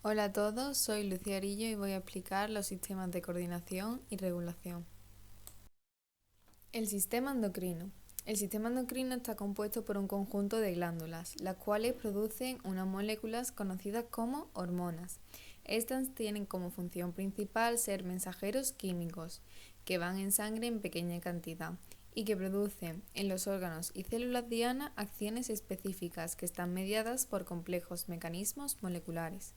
Hola a todos, soy Lucía Arillo y voy a explicar los sistemas de coordinación y regulación. El sistema endocrino. El sistema endocrino está compuesto por un conjunto de glándulas, las cuales producen unas moléculas conocidas como hormonas. Estas tienen como función principal ser mensajeros químicos, que van en sangre en pequeña cantidad y que producen en los órganos y células diana acciones específicas que están mediadas por complejos mecanismos moleculares.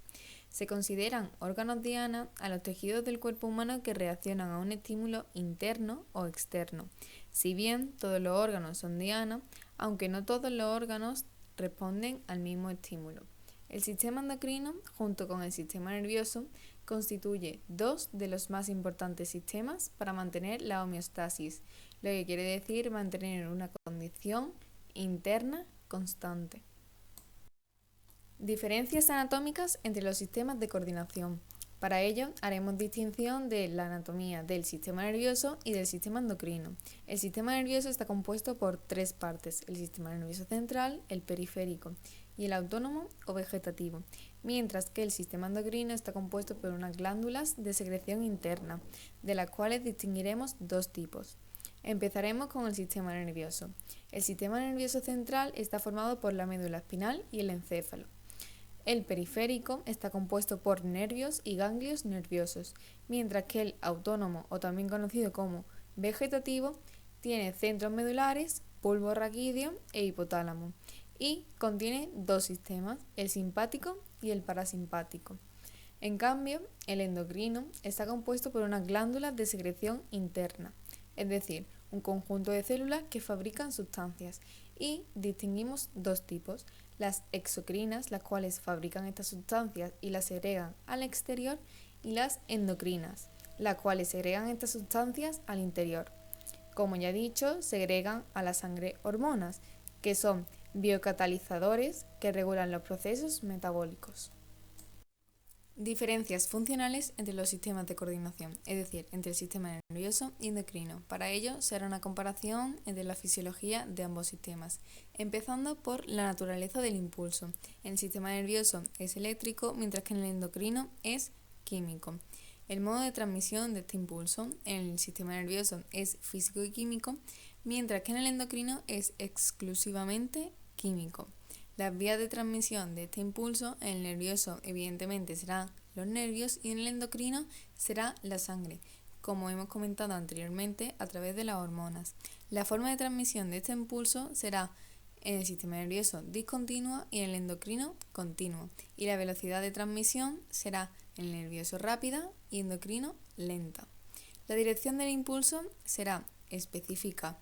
Se consideran órganos diana a los tejidos del cuerpo humano que reaccionan a un estímulo interno o externo. Si bien todos los órganos son diana, aunque no todos los órganos responden al mismo estímulo. El sistema endocrino, junto con el sistema nervioso, constituye dos de los más importantes sistemas para mantener la homeostasis, lo que quiere decir mantener una condición interna constante. Diferencias anatómicas entre los sistemas de coordinación. Para ello, haremos distinción de la anatomía del sistema nervioso y del sistema endocrino. El sistema nervioso está compuesto por tres partes: el sistema nervioso central, el periférico y el autónomo o vegetativo, mientras que el sistema endocrino está compuesto por unas glándulas de secreción interna, de las cuales distinguiremos dos tipos. Empezaremos con el sistema nervioso. El sistema nervioso central está formado por la médula espinal y el encéfalo. El periférico está compuesto por nervios y ganglios nerviosos, mientras que el autónomo, o también conocido como vegetativo, tiene centros medulares, bulbo raquídeo e hipotálamo, y contiene dos sistemas, el simpático y el parasimpático. En cambio, el endocrino está compuesto por unas glándulas de secreción interna, es decir, un conjunto de células que fabrican sustancias, y distinguimos dos tipos: las exocrinas, las cuales fabrican estas sustancias y las segregan al exterior, y las endocrinas, las cuales segregan estas sustancias al interior. Como ya he dicho, segregan a la sangre hormonas, que son biocatalizadores que regulan los procesos metabólicos. Diferencias funcionales entre los sistemas de coordinación, es decir, entre el sistema nervioso y endocrino. Para ello se hará una comparación entre la fisiología de ambos sistemas, empezando por la naturaleza del impulso. En el sistema nervioso es eléctrico, mientras que en el endocrino es químico. El modo de transmisión de este impulso en el sistema nervioso es físico y químico, mientras que en el endocrino es exclusivamente químico. Las vías de transmisión de este impulso en el nervioso evidentemente serán los nervios y en el endocrino será la sangre, como hemos comentado anteriormente, a través de las hormonas. La forma de transmisión de este impulso será en el sistema nervioso discontinua y en el endocrino continua, y la velocidad de transmisión será en el nervioso rápida y endocrino lenta. La dirección del impulso será específica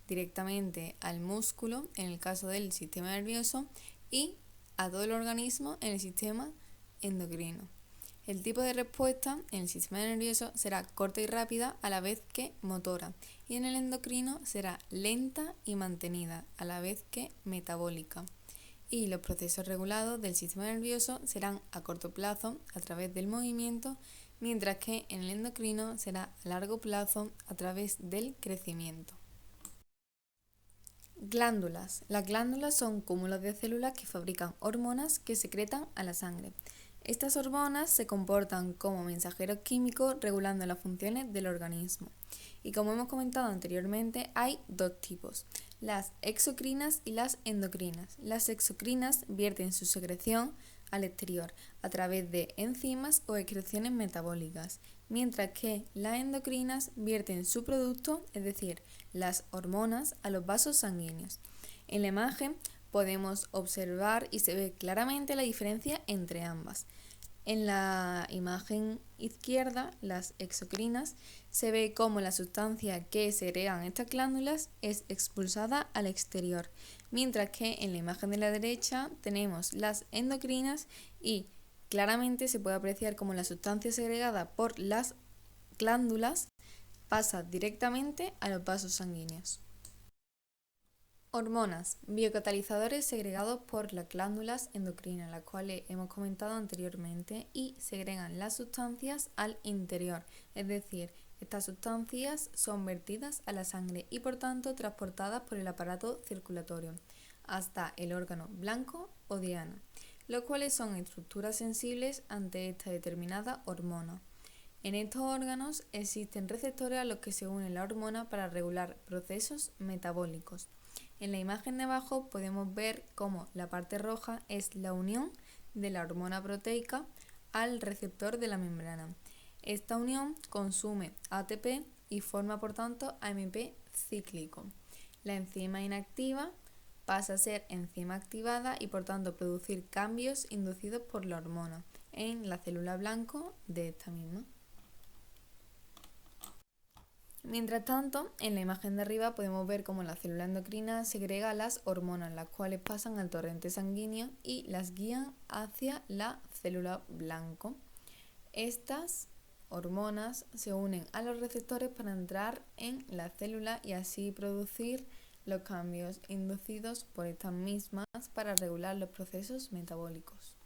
directamente al músculo en el caso del sistema nervioso y a todo el organismo en el sistema endocrino. El tipo de respuesta en el sistema nervioso será corta y rápida a la vez que motora, y en el endocrino será lenta y mantenida a la vez que metabólica. Y los procesos regulados del sistema nervioso serán a corto plazo a través del movimiento, mientras que en el endocrino será a largo plazo a través del crecimiento. Glándulas. Las glándulas son cúmulos de células que fabrican hormonas que secretan a la sangre. Estas hormonas se comportan como mensajeros químicos regulando las funciones del organismo. Y como hemos comentado anteriormente, hay dos tipos: las exocrinas y las endocrinas. Las exocrinas vierten su secreción al exterior a través de enzimas o excreciones metabólicas, mientras que las endocrinas vierten su producto, es decir, las hormonas, a los vasos sanguíneos. En la imagen podemos observar y se ve claramente la diferencia entre ambas. En la imagen izquierda, las exocrinas, se ve cómo la sustancia que segregan estas glándulas es expulsada al exterior, mientras que en la imagen de la derecha tenemos las endocrinas y claramente se puede apreciar cómo la sustancia segregada por las glándulas pasa directamente a los vasos sanguíneos. Hormonas, biocatalizadores segregados por las glándulas endocrinas, las cuales hemos comentado anteriormente, y segregan las sustancias al interior, es decir, estas sustancias son vertidas a la sangre y por tanto transportadas por el aparato circulatorio hasta el órgano blanco o diana. los cuales son estructuras sensibles ante esta determinada hormona. En estos órganos existen receptores a los que se une la hormona para regular procesos metabólicos. En la imagen de abajo podemos ver cómo la parte roja es la unión de la hormona proteica al receptor de la membrana. Esta unión consume ATP y forma por tanto AMP cíclico. La enzima inactiva pasa a ser enzima activada y por tanto producir cambios inducidos por la hormona en la célula blanco de esta misma. Mientras tanto, en la imagen de arriba podemos ver cómo la célula endocrina segrega las hormonas, las cuales pasan al torrente sanguíneo y las guían hacia la célula blanco. Estas hormonas se unen a los receptores para entrar en la célula y así producir los cambios inducidos por estas mismas para regular los procesos metabólicos.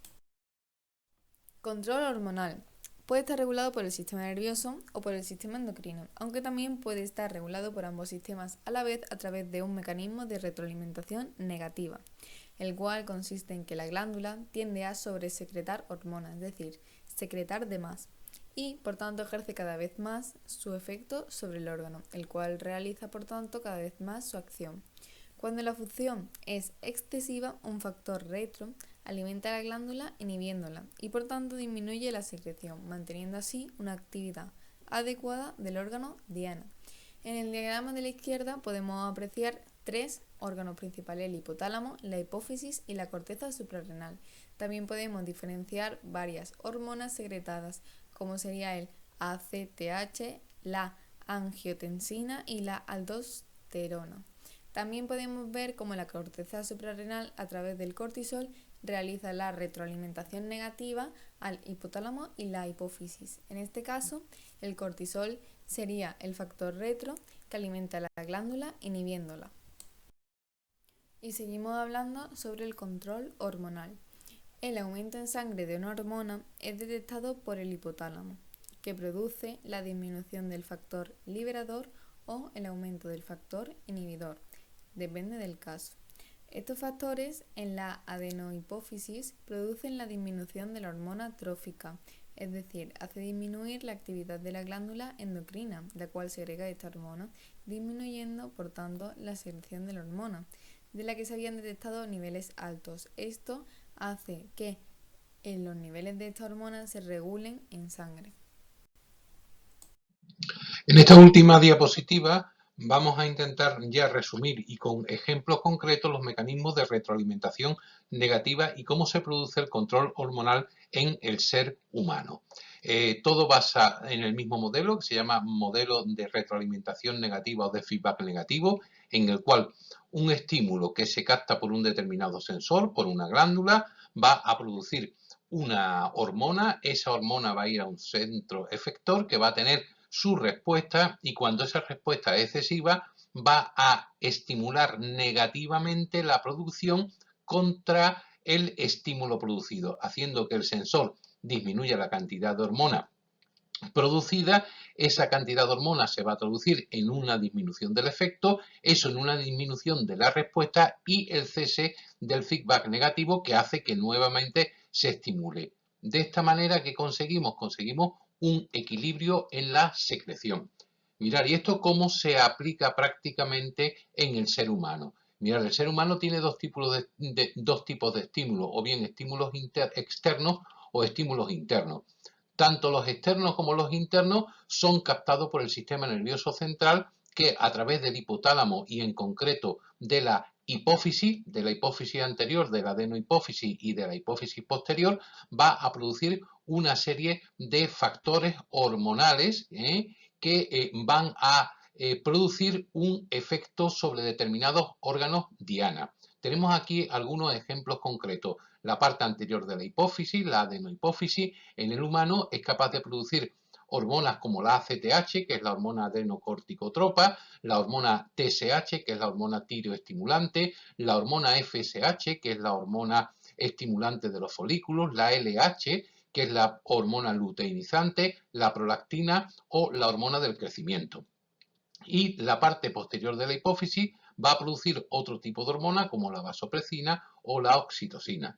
Control hormonal. Puede estar regulado por el sistema nervioso o por el sistema endocrino, aunque también puede estar regulado por ambos sistemas a la vez a través de un mecanismo de retroalimentación negativa, el cual consiste en que la glándula tiende a sobresecretar hormonas, es decir, secretar de más, y por tanto ejerce cada vez más su efecto sobre el órgano, el cual realiza por tanto cada vez más su acción. Cuando la función es excesiva, un factor retro alimenta a la glándula inhibiéndola y por tanto disminuye la secreción, manteniendo así una actividad adecuada del órgano diana. En el diagrama de la izquierda podemos apreciar tres órganos principales: el hipotálamo, la hipófisis y la corteza suprarrenal. También podemos diferenciar varias hormonas secretadas, como sería el ACTH, la angiotensina y la aldosterona. También podemos ver cómo la corteza suprarrenal, a través del cortisol, realiza la retroalimentación negativa al hipotálamo y la hipófisis. En este caso, el cortisol sería el factor retro que alimenta a la glándula inhibiéndola. Y seguimos hablando sobre el control hormonal. El aumento en sangre de una hormona es detectado por el hipotálamo, que produce la disminución del factor liberador o el aumento del factor inhibidor. Depende del caso. Estos factores en la adenohipófisis producen la disminución de la hormona trófica, es decir, hace disminuir la actividad de la glándula endocrina, la cual segrega esta hormona, disminuyendo por tanto la secreción de la hormona, de la que se habían detectado niveles altos. Esto hace que los niveles de esta hormona se regulen en sangre. En esta última diapositiva vamos a intentar ya resumir y con ejemplos concretos los mecanismos de retroalimentación negativa y cómo se produce el control hormonal en el ser humano. Todo basa en el mismo modelo que se llama modelo de retroalimentación negativa o de feedback negativo, en el cual un estímulo que se capta por un determinado sensor, por una glándula, va a producir una hormona. Esa hormona va a ir a un centro efector que va a tener su respuesta, y cuando esa respuesta es excesiva va a estimular negativamente la producción contra el estímulo producido, haciendo que el sensor disminuya la cantidad de hormona producida. Esa cantidad de hormona se va a traducir en una disminución del efecto, eso en una disminución de la respuesta y el cese del feedback negativo, que hace que nuevamente se estimule. De esta manera, ¿qué conseguimos? Conseguimos un equilibrio en la secreción. Mirad, ¿y esto cómo se aplica prácticamente en el ser humano? Mirad, el ser humano tiene dos tipos de estímulos, o bien estímulos externos o estímulos internos. Tanto los externos como los internos son captados por el sistema nervioso central, que a través del hipotálamo y en concreto de la hipófisis anterior, de la adenohipófisis y de la hipófisis posterior, va a producir una serie de factores hormonales que van a producir un efecto sobre determinados órganos diana. Tenemos aquí algunos ejemplos concretos. La parte anterior de la hipófisis, la adenohipófisis, en el humano es capaz de producir hormonas como la ACTH, que es la hormona adenocorticotropa, la hormona TSH, que es la hormona tiroestimulante, la hormona FSH, que es la hormona estimulante de los folículos, la LH, que es la hormona luteinizante, la prolactina o la hormona del crecimiento. Y la parte posterior de la hipófisis va a producir otro tipo de hormona como la vasopresina o la oxitocina.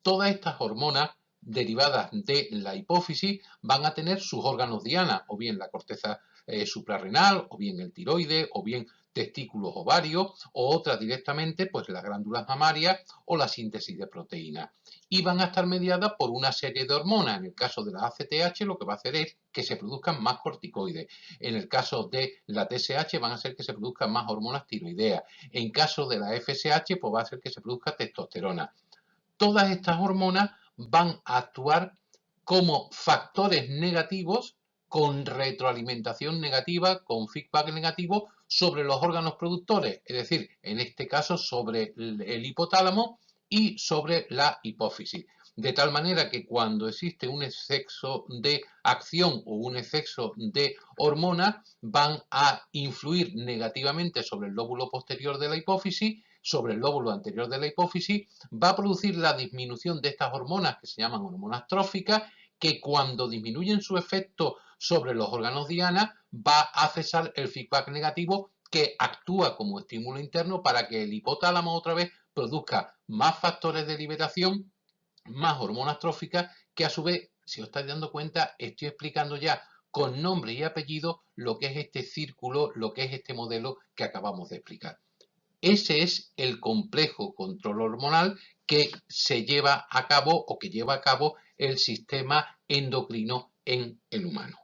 Todas estas hormonas derivadas de la hipófisis van a tener sus órganos diana, o bien la corteza suprarrenal, o bien el tiroides, o bien testículos ovarios, o otras directamente, pues las glándulas mamarias o la síntesis de proteínas. Y van a estar mediadas por una serie de hormonas. En el caso de la ACTH lo que va a hacer es que se produzcan más corticoides. En el caso de la TSH van a hacer que se produzcan más hormonas tiroideas. En caso de la FSH pues va a hacer que se produzca testosterona. Todas estas hormonas van a actuar como factores negativos con retroalimentación negativa, con feedback negativo sobre los órganos productores, es decir, en este caso sobre el hipotálamo y sobre la hipófisis. De tal manera que cuando existe un exceso de acción o un exceso de hormonas, van a influir negativamente sobre el lóbulo posterior de la hipófisis, sobre el lóbulo anterior de la hipófisis, va a producir la disminución de estas hormonas que se llaman hormonas tróficas, que cuando disminuyen su efecto sobre los órganos diana, va a cesar el feedback negativo que actúa como estímulo interno para que el hipotálamo otra vez produzca más factores de liberación, más hormonas tróficas, que a su vez, si os estáis dando cuenta, estoy explicando ya con nombre y apellido lo que es este círculo, lo que es este modelo que acabamos de explicar. Ese es el complejo control hormonal que se lleva a cabo o que lleva a cabo el sistema endocrino en el humano.